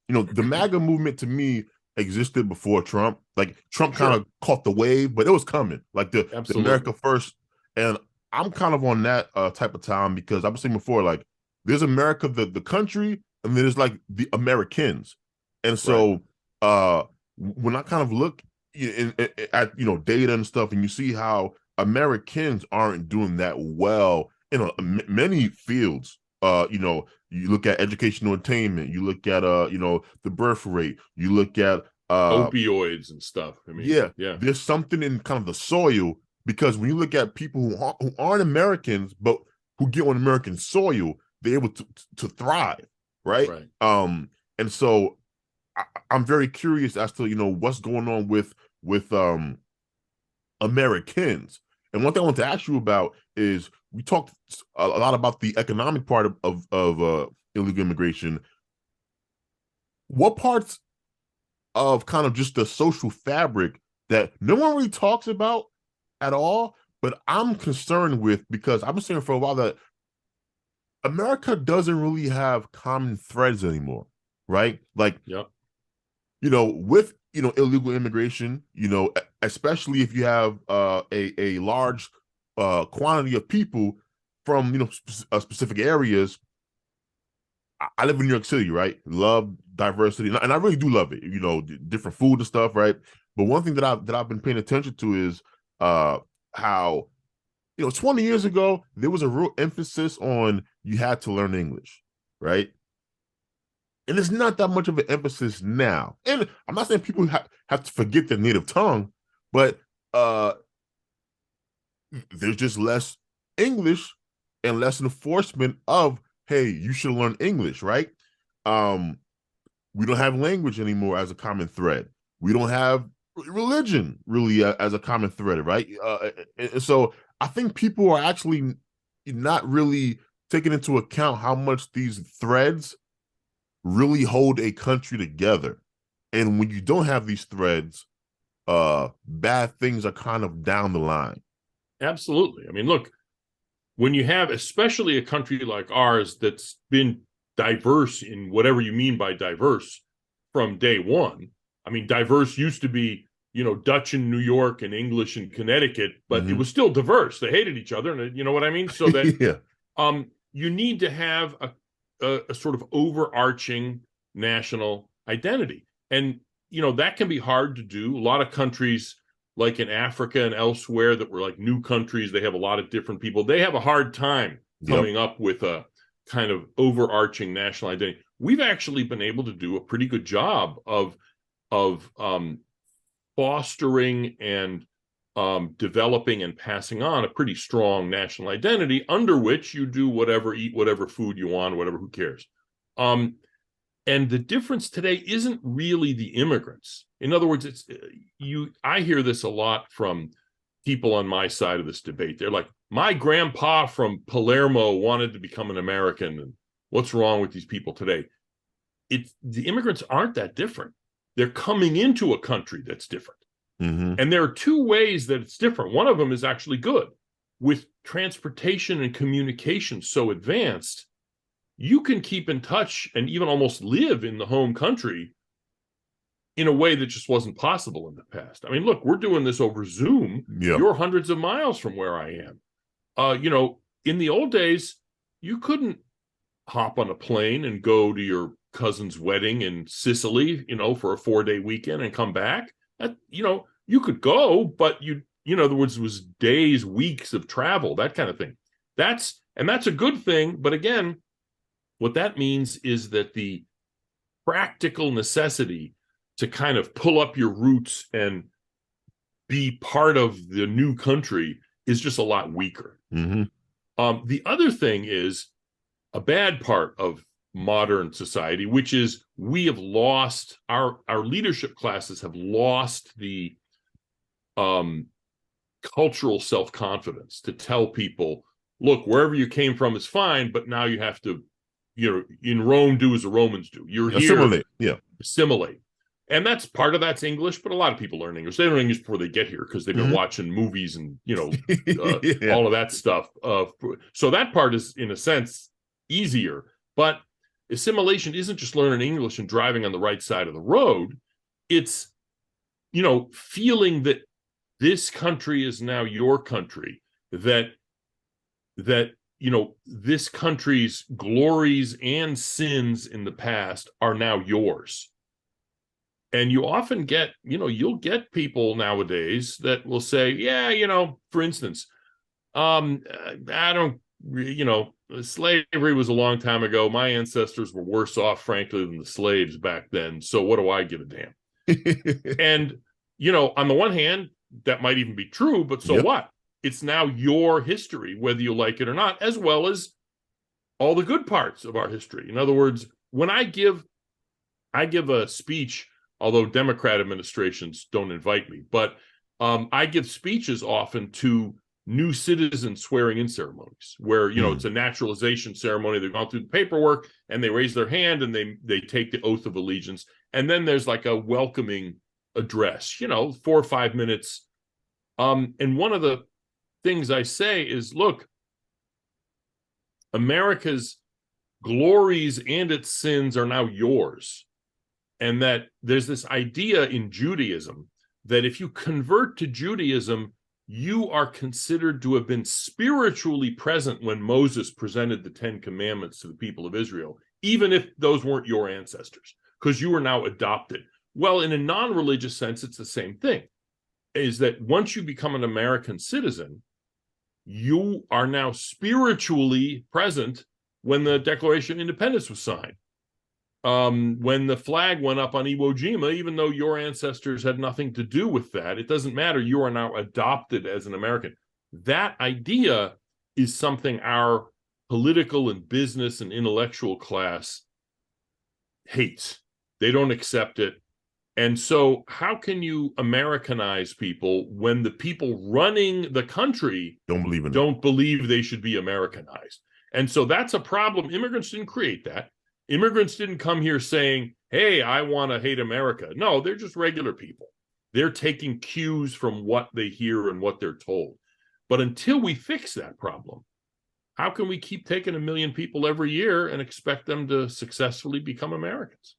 the MAGA movement to me existed before Trump. Like Trump kind Sure. of caught the wave, but it was coming. Like the Absolutely. America first, and I'm kind of on that type of time because I was saying before, like there's America, the country, and then there's like the Americans, and Right. so when I kind of look at data and stuff, and you see how Americans aren't doing that well in many fields. You look at educational attainment, you look at the birth rate, you look at Opioids and stuff. I mean, yeah, yeah. there's something in kind of the soil because when you look at people who aren't Americans but who get on American soil, they're able to thrive, right? Right. And so I'm very curious as to what's going on with Americans. And one thing I want to ask you about is we talked a lot about the economic part of illegal immigration. What parts of kind of just the social fabric that no one really talks about at all, but I'm concerned with because I've been saying for a while that America doesn't really have common threads anymore, right? Like, Yep. with illegal immigration, especially if you have a large quantity of people from specific areas. I live in New York City, right? Love diversity, and I really do love it. Different food and stuff, right? But one thing that I've been paying attention to is how 20 years ago there was a real emphasis on you had to learn English, right? And it's not that much of an emphasis now. And I'm not saying people have to forget their native tongue, but uh there's just less English and less enforcement of, hey, you should learn English, right? Um, we don't have language anymore as a common thread. We don't have religion really as a common thread, right? And so I think people are actually not really taking into account how much these threads really hold a country together. And when you don't have these threads, bad things are kind of down the line. Absolutely. I mean, look, when you have especially a country like ours that's been diverse in whatever you mean by diverse from day one. I mean, diverse used to be, Dutch in New York and English in Connecticut, but it Mm-hmm. was still diverse. They hated each other, and you know what I mean? So that Yeah. you need to have a sort of overarching national identity. And, that can be hard to do. A lot of countries, like in Africa and elsewhere, that were like new countries, they have a lot of different people. They have a hard time Yep. coming up with a kind of overarching national identity. We've actually been able to do a pretty good job of fostering and developing and passing on a pretty strong national identity under which you do whatever, eat whatever food you want, whatever, who cares? Um, and the difference today isn't really the immigrants. In other words, I hear this a lot from people on my side of this debate. They're like, my grandpa from Palermo wanted to become an American, and what's wrong with these people today? The immigrants aren't that different. They're coming into a country that's different. Mm-hmm. And there are two ways that it's different. One of them is actually good. With transportation and communication so advanced, you can keep in touch and even almost live in the home country in a way that just wasn't possible in the past. I mean, look, we're doing this over Zoom. Yep. You're hundreds of miles from where I am. In the old days, you couldn't hop on a plane and go to your cousin's wedding in Sicily, for a 4-day weekend and come back. You could go, but in other words, it was days, weeks of travel, that kind of thing. That's a good thing. But again, what that means is that the practical necessity to kind of pull up your roots and be part of the new country is just a lot weaker. Mm-hmm. The other thing is a bad part of modern society, which is we have lost our leadership classes have lost the cultural self-confidence to tell people, look, wherever you came from is fine, but now you have to, in Rome, do as the Romans do. You're here, Assimilate. Yeah. assimilate. And that's English, but a lot of people learn English. They learn English before they get here because they've been Mm-hmm. watching movies and, Yeah. all of that stuff. So that part is, in a sense, easier. But Assimilation isn't just learning English and driving on the right side of the road. It's, feeling that this country is now your country, that this country's glories and sins in the past are now yours. And you often get, you'll get people nowadays that will say, yeah, for instance, I don't, slavery was a long time ago. My ancestors were worse off, frankly, than the slaves back then. So what do I give a damn? And, on the one hand, that might even be true, but so what? It's now your history, whether you like it or not, as well as all the good parts of our history. In other words, when I give a speech, although Democrat administrations don't invite me, but I give speeches often to new citizen swearing in ceremonies where, it's a naturalization ceremony. They've gone through the paperwork and they raise their hand and they take the oath of allegiance. And then there's like a welcoming address, 4 or 5 minutes. And one of the things I say is, look, America's glories and its sins are now yours. And that there's this idea in Judaism that if you convert to Judaism, you are considered to have been spiritually present when Moses presented the 10 Commandments to the people of Israel, even if those weren't your ancestors, because you are now adopted. Well, in a non-religious sense, it's the same thing, is that once you become an American citizen, you are now spiritually present when the Declaration of Independence was signed. When the flag went up on Iwo Jima, even though your ancestors had nothing to do with that, it doesn't matter. You are now adopted as an American. That idea is something our political and business and intellectual class hates. They don't accept it. And so how can you Americanize people when the people running the country don't believe they should be Americanized? And so that's a problem. Immigrants didn't create that. Immigrants didn't come here saying, hey, I want to hate America. No, they're just regular people. They're taking cues from what they hear and what they're told. But until we fix that problem, how can we keep taking 1 million people every year and expect them to successfully become Americans?